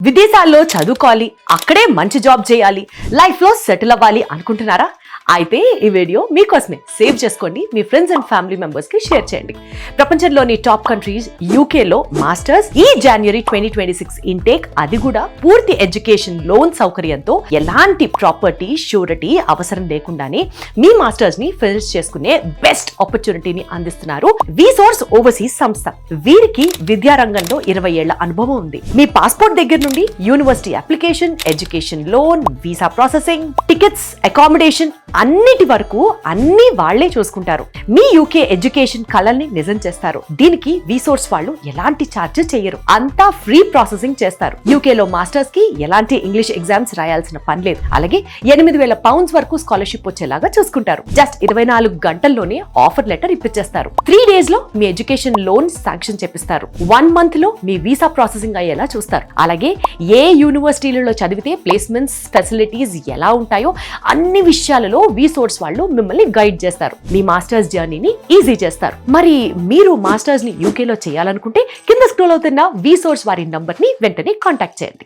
విదేశాల్లో చదువుకోవాలి, అక్కడే మంచి జాబ్ చేయాలి, లైఫ్లో సెటిల్ అవ్వాలి అనుకుంటున్నారా? అయితే ఈ వీడియో మీకోసమే. సేవ్ చేసుకోండి, మీ ఫ్రెండ్స్ అండ్ ఫ్యామిలీ మెంబర్స్ కి షేర్ చేయండి. ప్రపంచంలోని టాప్ కంట్రీస్ యూకేలో మాస్టర్స్ ఈ జనవరి 2026 ఇంటేక్, అది కూడా పూర్తి ఎడ్యుకేషన్ లోన్ సౌకర్యంతో ఎలాంటి ప్రాపర్టీ షూరిటీ అవసరం లేకుండానే మీ మాస్టర్స్ ని ఫినిష్ చేసుకునే బెస్ట్ ఆపర్చునిటీని అందిస్తున్నారు విసోర్స్ ఓవర్సీస్ సంస్థ. వీరికి విద్యారంగంలో 20 ఏళ్ల అనుభవం ఉంది. మీ పాస్పోర్ట్ దగ్గర నుండి university application, education loan, visa processing, tickets, accommodation అన్నిటి వరకు అన్ని వాళ్లే చూసుకుంటారు. మీ యూకే ఎడ్యుకేషన్ కలల్ని నిజం చేస్తారు. దీనికి విసోర్స్ వాళ్ళు ఎలాంటి ఛార్జ్ చేయరు, అంతా ఫ్రీ ప్రాసెసింగ్ చేస్తారు. యూకేలో మాస్టర్స్ కి ఎలాంటి ఇంగ్లీష్ ఎగ్జామ్స్ రాయాల్సిన పని లేదు. అలాగే 8,000 పౌండ్స్ వరకు స్కాలర్షిప్ వచ్చేలాగా చూసుకుంటారు. జస్ట్ 24 గంటల్లోనే ఆఫర్ లెటర్ ఇప్పించేస్తారు. 3 days లో మీ ఎడ్యుకేషన్ లోన్ శాంక్షన్ చేపిస్తారు. 1 month లో మీ వీసా ప్రాసెసింగ్ అయ్యేలా చూస్తారు. అలాగే ఏ యూనివర్సిటీలలో చదివితే ప్లేస్మెంట్స్ ఫెసిలిటీస్ ఎలా ఉంటాయో అన్ని విషయాలలో విసోర్స్ వాళ్ళు మిమ్మల్ని గైడ్ చేస్తారు. మీ మాస్టర్స్ జర్నీని ఈజీ చేస్తారు. మరి మీరు మాస్టర్స్ ని యూకేలో చేయాలనుకుంటే కింద స్క్రోల్ అవుతున్న విసోర్స్ వారి నంబర్ ని వెంటనే కాంటాక్ట్ చేయండి.